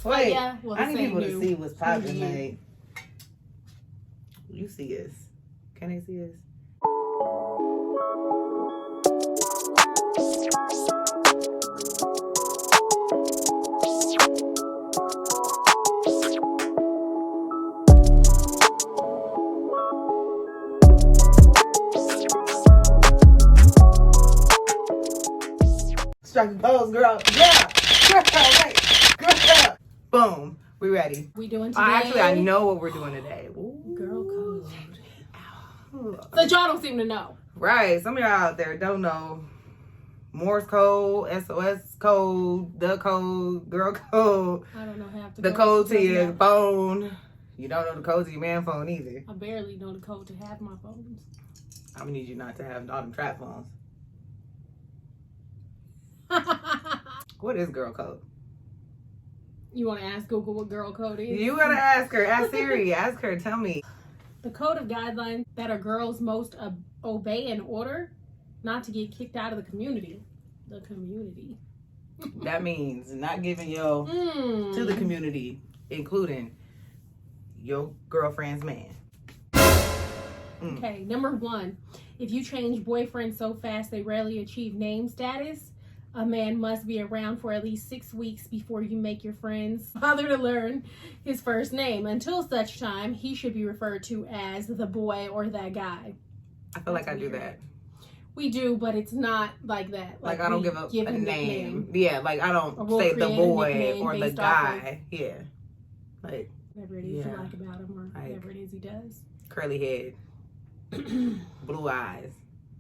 Wait, yeah, well, I need people new. to see what's popping. Like, you see us? Can they see us? Strike the pose, girl. Yeah. Girl, wait. Girl. Boom. We ready. We doing today? Actually, I know what we're doing today. Ooh. Girl code. So y'all don't seem to know. Right. Some of y'all out there don't know Morse code, SOS code, the code, girl code. I don't know half the code to your phone. You don't know the code to your man phone either. I barely know the code to half my phones. I'm gonna need you not to have all them trap phones. What is girl code? You want to ask Google what girl code is? You gotta ask her. Ask Siri. Ask her. Tell me. The code of guidelines that a girls most obey in order not to get kicked out of the community. The community. That means not giving your to the community, including your girlfriend's man. Okay, number 1. If you change boyfriends so fast they rarely achieve name status, a man must be around for at least 6 weeks before you make your friends bother to learn his first name. Until such time, he should be referred to as the boy or that guy. I feel like I do that. We do, but it's not like that. Like I don't give a name. Yeah, like I don't say the boy or the guy. Yeah. Like whatever it is you like about him or whatever it is he does. Curly head. Blue eyes.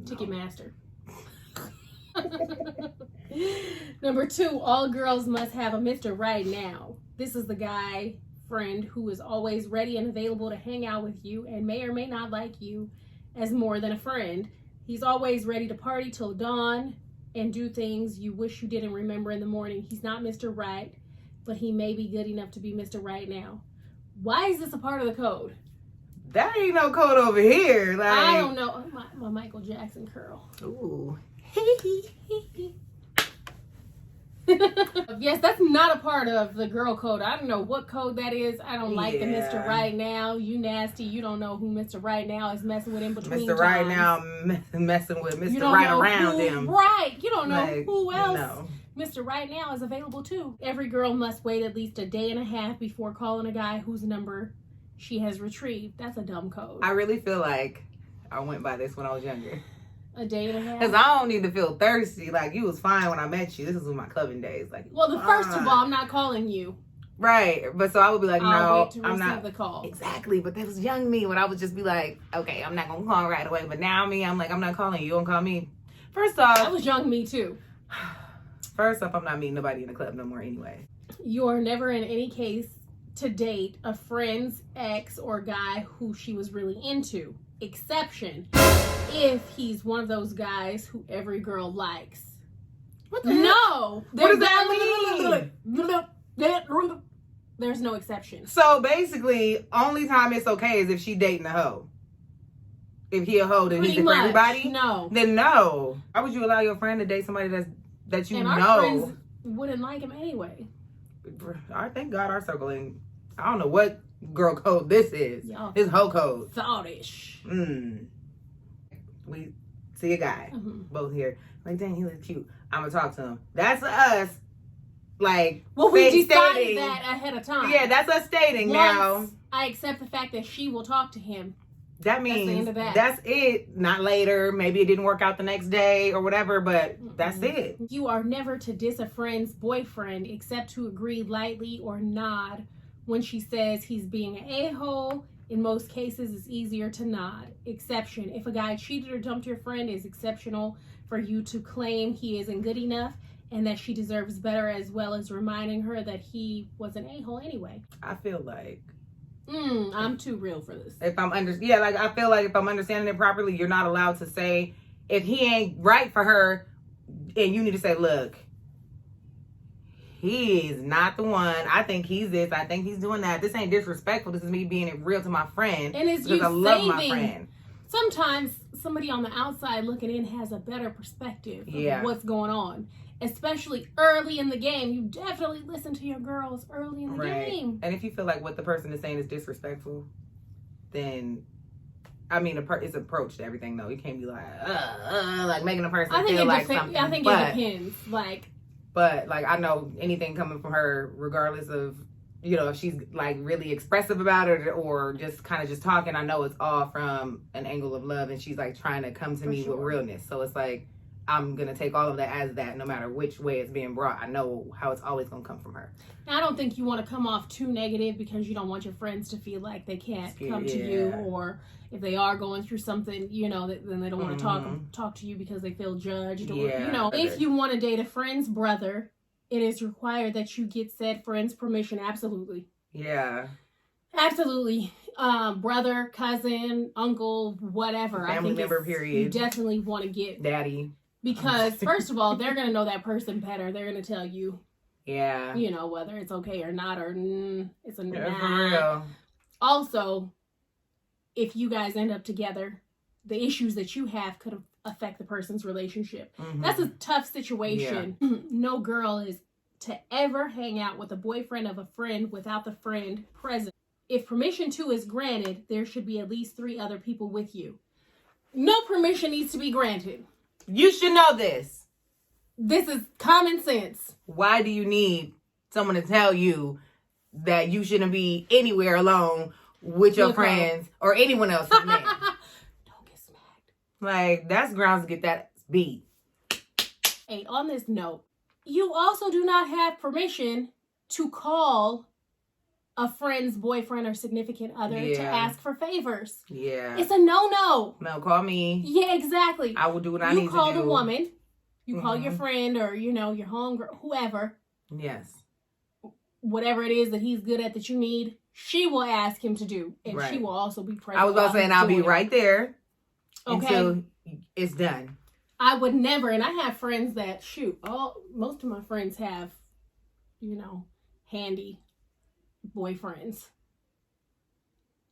Ticketmaster. Number 2, all girls must have a Mr. Right Now. This is the guy friend who is always ready and available to hang out with you and may or may not like you as more than a friend. He's always ready to party till dawn and do things you wish you didn't remember in the morning. He's not Mr. Right, but he may be good enough to be Mr. Right Now. Why is this a part of the code? That ain't no code over here. Like I don't know. My Michael Jackson curl. Ooh. Yes, that's not a part of the girl code. I don't know what code that is. I don't like the Mr. Right Now. You nasty. You don't know who Mr. Right Now is messing with in between Mr. Right Now messing with Mr. Right around him. Right. You don't know who else. No. Mr. Right Now is available too. Every girl must wait at least a day and a half before calling a guy whose number she has retrieved. That's a dumb code. I really feel like I went by this when I was younger. A day and a half? Because I don't need to feel thirsty. Like, you was fine when I met you. This is my clubbing days. Like, well, first of all, I'm not calling you. Right. But so I would be like, I'll wait to I'm receive not. the call. Exactly. But that was young me when I would just be like, okay, I'm not going to call right away. But now me, I'm like, I'm not calling you. You don't call me. First off. That was young me too. First off, I'm not meeting nobody in the club no more anyway. You are never in any case to date a friend's ex or guy who she was really into. Exception if he's one of those guys who every girl likes. What the hell? No. What does that mean? There's no exception. So basically, only time it's okay is if she dating a hoe. If he a hoe, then he's it for everybody? No. Then no. Why would you allow your friend to date somebody that you and know? Our friends wouldn't like him anyway. I thank God our circle ain't. I don't know what girl code this is. Y'all It's hoe code. Thoughtish. We see a guy, both here. Like, dang, he looks cute. I'm gonna talk to him. That's us. Like, well, we decided stating, that ahead of time. Yeah, that's us stating now. I accept the fact that she will talk to him. That means that's the end of that. That's it. Not later. Maybe it didn't work out the next day or whatever, but that's it. You are never to diss a friend's boyfriend except to agree lightly or nod when she says he's being an a-hole. In most cases, it's easier to nod. Exception. If a guy cheated or dumped your friend, it's exceptional for you to claim he isn't good enough and that she deserves better, as well as reminding her that he was an a-hole anyway. I feel like I'm too real for this. If I'm I feel like if I'm understanding it properly, you're not allowed to say if he ain't right for her, and you need to say, look, he is not the one. I think he's this. I think he's doing that. This ain't disrespectful. This is me being real to my friend. And it's because I love my friend. Sometimes somebody on the outside looking in has a better perspective of what's going on. especially early in the game. You definitely listen to your girls early in the game. And if you feel like what the person is saying is disrespectful, then I mean, it's approach to everything though. You can't be like making a person feel like something. I think it depends. But like I know anything coming from her, regardless of if she's like really expressive about it or just kind of just talking, I know it's all from an angle of love, and she's like trying to come to me with realness. So it's like I'm gonna take all of that as that, no matter which way it's being brought. I know how it's always gonna come from her. Now, I don't think you want to come off too negative because you don't want your friends to feel like they can't come to you, or if they are going through something, then they don't want to talk to you because they feel judged. Or if you want to date a friend's brother, it is required that you get said friend's permission. Absolutely. Yeah. Absolutely. Brother, cousin, uncle, whatever. Family member, period. You definitely want to get daddy. Because first of all, they're going to know that person better. They're going to tell you. Yeah. Whether it's okay or not, or it's a nah. For real. Also, if you guys end up together, the issues that you have could affect the person's relationship. That's a tough situation. Yeah. No girl is to ever hang out with a boyfriend of a friend without the friend present. If permission to is granted, there should be at least 3 other people with you. No permission needs to be granted. You should know this. This is common sense. Why do you need someone to tell you that you shouldn't be anywhere alone with your friends or anyone else? Don't get smacked. Like, that's grounds to get that beat. Hey, on this note, you also do not have permission to call a friend's boyfriend or significant other to ask for favors. Yeah. It's a no-no. No, call me. Yeah, exactly. I will do what I need to do. You call the woman. You call your friend or, your homegirl, whoever. Yes. Whatever it is that he's good at that you need, she will ask him to do. And she will also be present. I was about to say, and I'll be right there until it's done. I would never, and I have friends that, most of my friends have, handy boyfriends.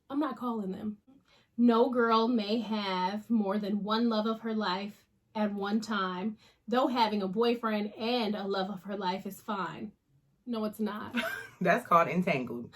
I'm not calling them. No girl may have more than one love of her life at one time, though having a boyfriend and a love of her life is fine. No, it's not. That's called entangled.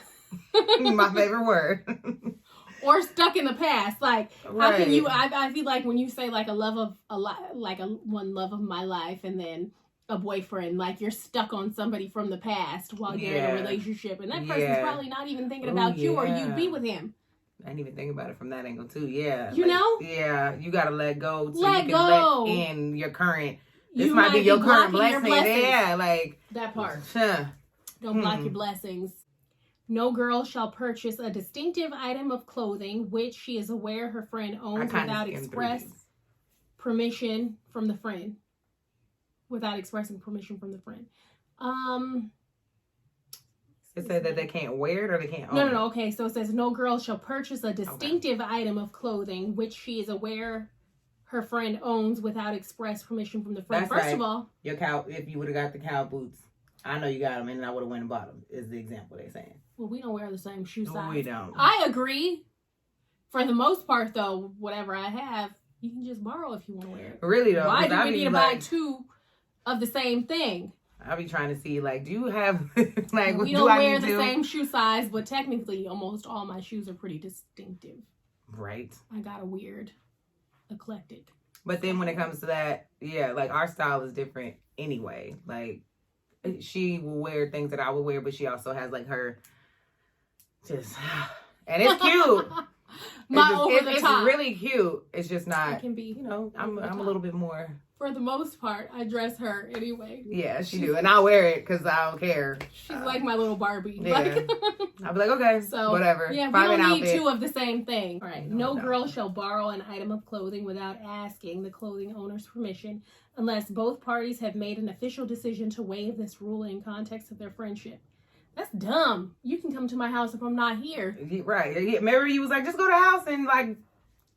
My favorite word. Or stuck in the past. Like, how can you, I feel like when you say like one love of my life and then a boyfriend, like you're stuck on somebody from the past while you're in a relationship, and that person's probably not even thinking about you or you'd be with him. I didn't even think about it from that angle too. Yeah. Yeah, you gotta let go so let you can go. Let in your current. This might be your current blessing. Yeah, like that part. Don't block your blessings. No girl shall purchase a distinctive item of clothing which she is aware her friend owns without express permission from the friend. Without expressing permission from the friend. It said that they can't wear it or they can't own it. No. Okay, so it says no girl shall purchase a distinctive item of clothing which she is aware her friend owns without express permission from the friend. That's First of all, if you would have got the cow boots, I know you got them, and I would have went and bought them. Is the example they're saying? Well, we don't wear the same shoe size. We don't. I agree. For the most part, though, whatever I have, you can just borrow if you want to wear it. Really though? Why do we need to buy 2 of the same thing? I'll be trying to see, like, do you have, like, we don't wear the same shoe size, but technically almost all my shoes are pretty distinctive. Right. I got a weird, eclectic. But then when it comes to that, like, our style is different anyway. Like, she will wear things that I would wear, but she also has, like, her just, and it's cute. It's really cute. It's just not, it can be, I'm a little bit more. For the most part, I dress her anyway. Yeah, she do. And I'll wear it because I don't care. She's like my little Barbie. Yeah. I'll be like, okay, so whatever. Yeah, we don't need 2 of the same thing. All right. No girl shall borrow an item of clothing without asking the clothing owner's permission unless both parties have made an official decision to waive this rule in context of their friendship. That's dumb. You can come to my house if I'm not here. Right. Remember you was like, just go to the house and like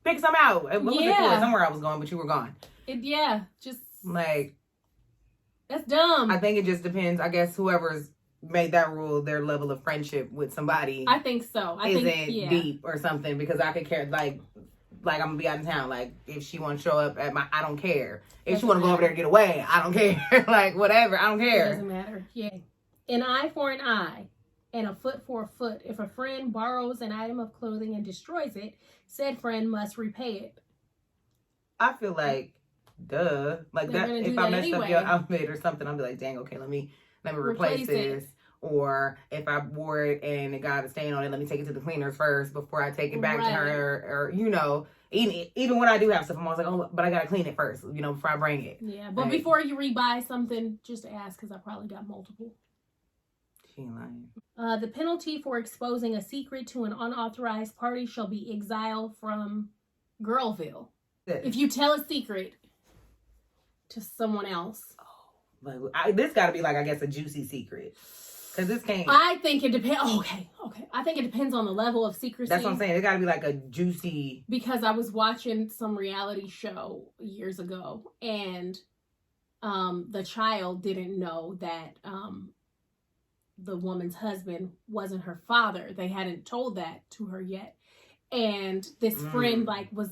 pick some out. What was it for? Somewhere I was going, but you were gone. Just like that's dumb. I think it just depends. I guess whoever's made that rule, their level of friendship with somebody. I think so. Isn't deep or something, because I could care. Like like, I'm gonna be out of town. Like, if she want to show up at I don't care. If Doesn't she want to go over there and get away, I don't care. Like, whatever, I don't It care. doesn't matter. Yeah. An eye for an eye and a foot for a foot. If a friend borrows an item of clothing and destroys it, said friend must repay it. I feel like, duh. Like, They're that, gonna do if I that messed up anyway. your outfit or something, I'll be like, dang, okay, let me replace this. Or if I wore it and it got a stain on it, let me take it to the cleaners first before I take it back to her. Or, you know, even when I do have stuff, I'm always like, oh, but I gotta clean it first, you know, before I bring it. Yeah, but like, before you rebuy something, just ask, because I probably got multiple. She ain't lying. The penalty for exposing a secret to an unauthorized party shall be exile from Girlville. If you tell a secret to someone else. Like, this got to be, like, I guess, a juicy secret. Because this can't. I think it depends. Okay. I think it depends on the level of secrecy. That's what I'm saying. It got to be, like, a juicy. Because I was watching some reality show years ago, and the child didn't know that the woman's husband wasn't her father. They hadn't told that to her yet. And this friend, like, was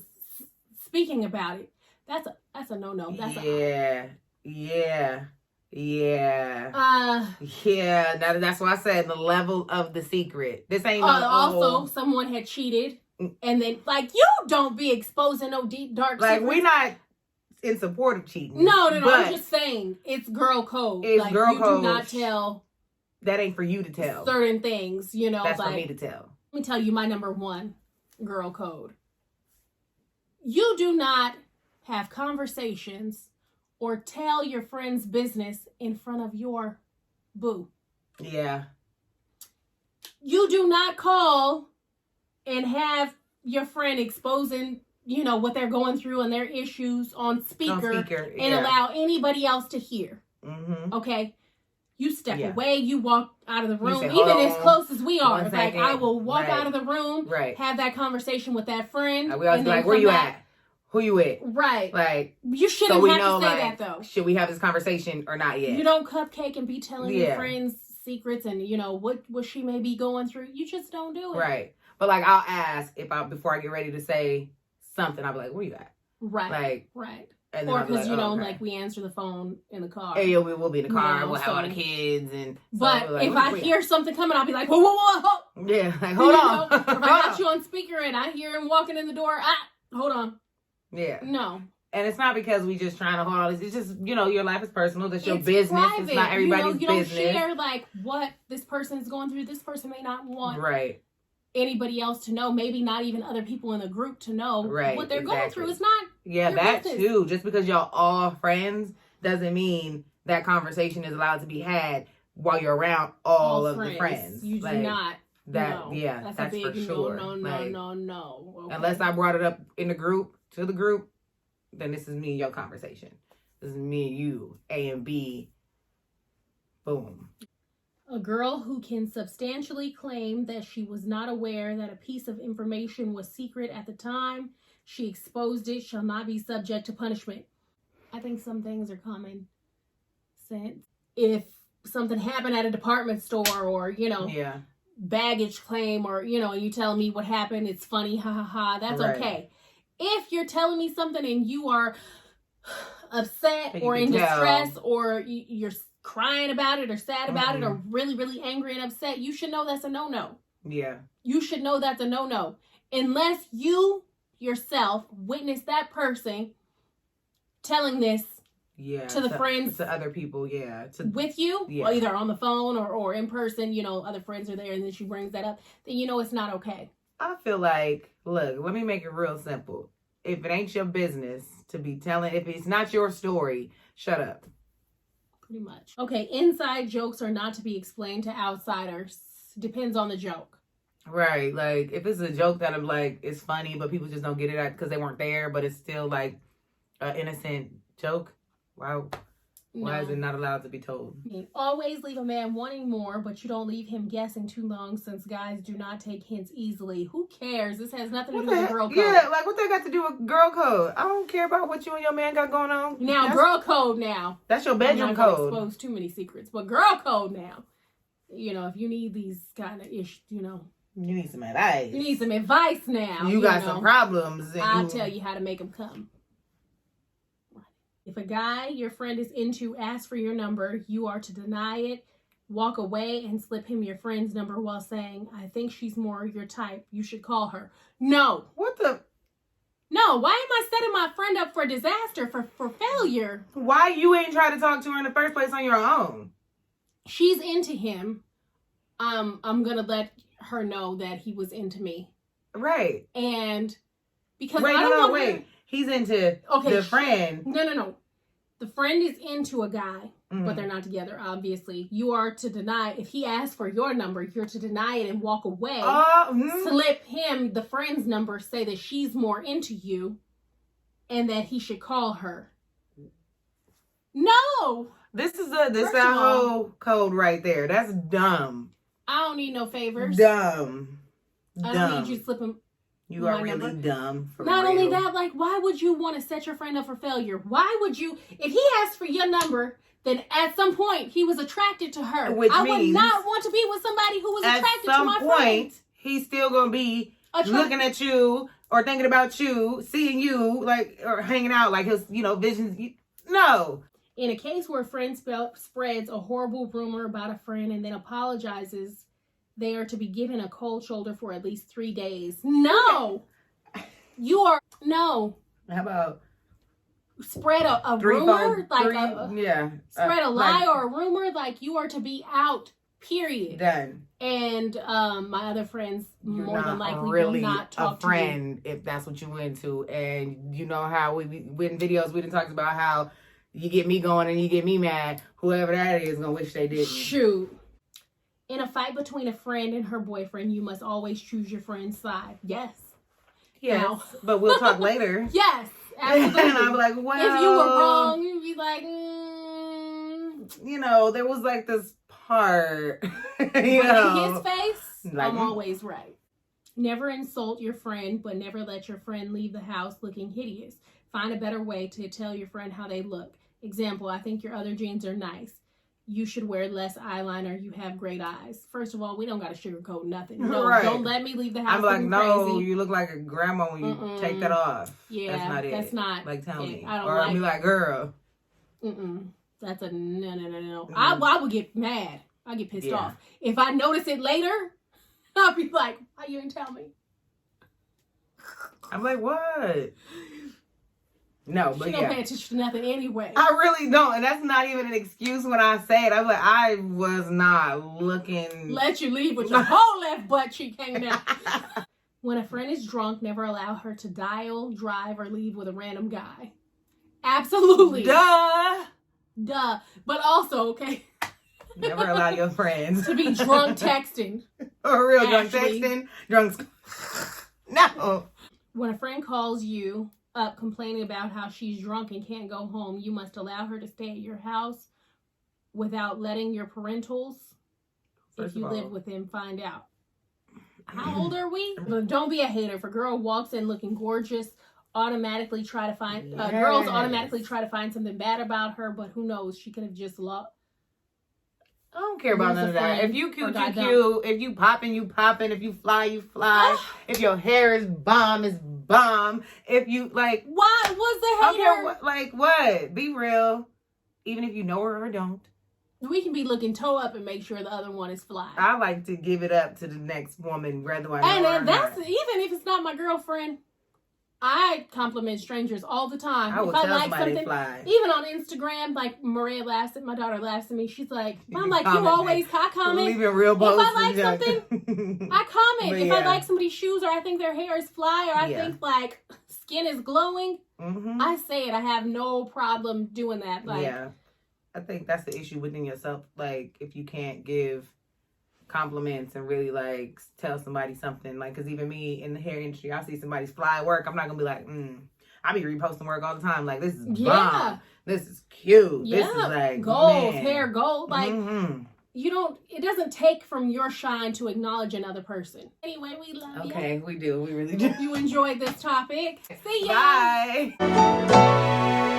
speaking about it. That's a no-no. Yeah. That's why I said the level of the secret. This ain't also someone had cheated, and then, like, you don't be exposing no deep dark like secrets. we're not in support of cheating. No. I'm just saying it's girl code. It's like, girl you code. do not tell. That ain't for you to tell. Certain things, you know. That's like, for me to tell. Let me tell you my number one girl code. You do not have conversations or tell your friend's business in front of your boo. Yeah. You do not call and have your friend exposing, you know, what they're going through and their issues on speaker and allow anybody else to hear. Mm-hmm. Okay? You step away, you walk out of the room, say, even as close as we are. Like, I will walk out of the room, have that conversation with that friend. We always be like, where you at? Who you with? Right. Like, you shouldn't have to say that, though. Should we have this conversation or not yet? You don't cupcake and be telling your friends secrets and, you know, what she may be going through. You just don't do it. Right. But, like, I'll ask before I get ready to say something, I'll be like, where you at? Right. Like, right. And or because, like, we answer the phone in the car. Yeah, we'll be in the car. We'll have all the kids. But if I hear something coming, I'll be like, whoa. Yeah, like, hold on. If I got you on speaker and I hear him walking in the door, hold on. Yeah. No. And it's not because we just trying to hold all this. It's just, you know, your life is personal. That's your business. Private. It's not everybody's business. You don't share, like, what this person is going through. This person may not want anybody else to know. Maybe not even other people in the group to know what they're going through. It's not your that business. Too. Just because y'all all friends doesn't mean that conversation is allowed to be had while you're around all of the friends. You do not. That, that's a big for sure. No. Okay. Unless I brought it up in the group, then this is me and your conversation. This is me and you, A and B. Boom. A girl who can substantially claim that she was not aware that a piece of information was secret at the time she exposed it shall not be subject to punishment. I think some things are common sense. If something happened at a department store or, you know, baggage claim or, you know, you tell me what happened, it's funny, ha ha ha, that's okay. If you're telling me something and you are upset or in distress or you're crying about it or sad about it or really, really angry and upset, you should know that's a no-no. Yeah. You should know that's a no-no. Unless you yourself witness that person telling this to the friends. To other people, with you, or either on the phone or in person, you know, other friends are there and then she brings that up, then you know it's not okay. I feel like, look, let me make it real simple. If it ain't your business to be telling, if it's not your story, shut up. Pretty much. Okay, inside jokes are not to be explained to outsiders. Depends on the joke. Right, like, if it's a joke that I'm like, it's funny, but people just don't get it because they weren't there, but it's still, like, an innocent joke. Wow. Why is it not allowed to be told? Always leave a man wanting more, but you don't leave him guessing too long since guys do not take hints easily. Who cares? This has nothing to do with girl code. Yeah, like what that got to do with girl code? I don't care about what you and your man got going on. Now, girl code now. That's your bedroom code. I'm not gonna expose too many secrets, but girl code now. You know, if you need these kind of you know, You need some advice. You need some advice now. You got some problems. And I'll tell you how to make them come. If a guy your friend is into asks for your number, you are to deny it, walk away, and slip him your friend's number while saying, I think she's more your type. You should call her. No. What the? No, why am I setting my friend up for disaster, for failure? Why you ain't try to talk to her in the first place on your own? She's into him. I'm going to let her know that he was into me. Right. And because wait, I don't wait. her... He's into the friend. No. The friend is into a guy, but they're not together, obviously. You are to deny, if he asks for your number, you're to deny it and walk away. Slip him the friend's number, say that she's more into you, and that he should call her. No! This is that whole code right there. That's dumb. I don't need no favors. Dumb. I don't need you to slip him. You are really dumb. Not only that, like, why would you want to set your friend up for failure? Why would you, if he asked for your number, then at some point he was attracted to her. I would not want to be with somebody who was attracted to my friend. At some point, he's still going to be looking at you or thinking about you, seeing you, like, or hanging out, like his, visions. No. In a case where a friend spreads a horrible rumor about a friend and then apologizes, they are to be given a cold shoulder for at least 3 days. No! No. How about spread a rumor? Spread a lie or a rumor? Like, you are to be out, period. Done. And my other friends more than likely really will not talk to you. A friend, if that's what you into. And you know how in videos we done talked about how you get me going and you get me mad. Whoever that is gonna wish they didn't. Shoot. In a fight between a friend and her boyfriend, you must always choose your friend's side. Yes. Yes. Now, but we'll talk later. Yes. Absolutely. And I'm like, well. If you were wrong, you'd be like, there was like this part. In his face, like, I'm always right. Never insult your friend, but never let your friend leave the house looking hideous. Find a better way to tell your friend how they look. Example, I think your other jeans are nice. You should wear less eyeliner. You have great eyes. First of all, we don't got to sugarcoat nothing. No, right. Don't let me leave the house. I'm like, no, crazy. You look like a grandma when you take that off. Yeah, that's not it. That's not. Like, tell me. I don't or I'll be like, girl. That's a no. I would get mad. I get pissed off. If I notice it later, I'll be like, why you didn't tell me? I'm like, what? No, but she don't pay attention to nothing anyway. I really don't, and that's not even an excuse when I say it. I'm like, I was not looking. Let you leave with your whole left butt cheek hanging out. When a friend is drunk, never allow her to dial, drive, or leave with a random guy. Absolutely. Duh. But also, okay. Never allow your friends to be drunk texting. Or real drunk texting. Drunks. No. When a friend calls you up complaining about how she's drunk and can't go home, you must allow her to stay at your house without letting your parentals, if you live with them, find out. How old are we? But don't be a hater. If a girl walks in looking gorgeous, automatically try to find girls automatically try to find something bad about her, but who knows? She could have just loved. I don't care about none of that. If you cute, you cute. If you popping, you popping. If you fly, you fly. If your hair is bomb, it's bomb. If you like, why was the hater? What? Be real. Even if you know her or don't. We can be looking toe up and make sure the other one is fly. I like to give it up to the next woman, whether I know her or that's not. Even if it's not my girlfriend. I compliment strangers all the time. I will tell somebody fly. Even on Instagram, like Maria my daughter laughs at me. She's like, I'm like, you always, I comment. Leaving real posts. If I like something, I comment. If I like somebody's shoes or I think their hair is fly or I think like skin is glowing, I say it. I have no problem doing that. Like, I think that's the issue within yourself. Like, if you can't give compliments and really like tell somebody something, like, because even me in the hair industry, I see somebody's fly work, I'm not gonna be like, I be reposting work all the time, like, this is bomb, this is cute, this is like gold, hair gold, like you don't, it doesn't take from your shine to acknowledge another person. Anyway, we love you. Okay, we do, we really do. You enjoyed this topic. See ya. Bye.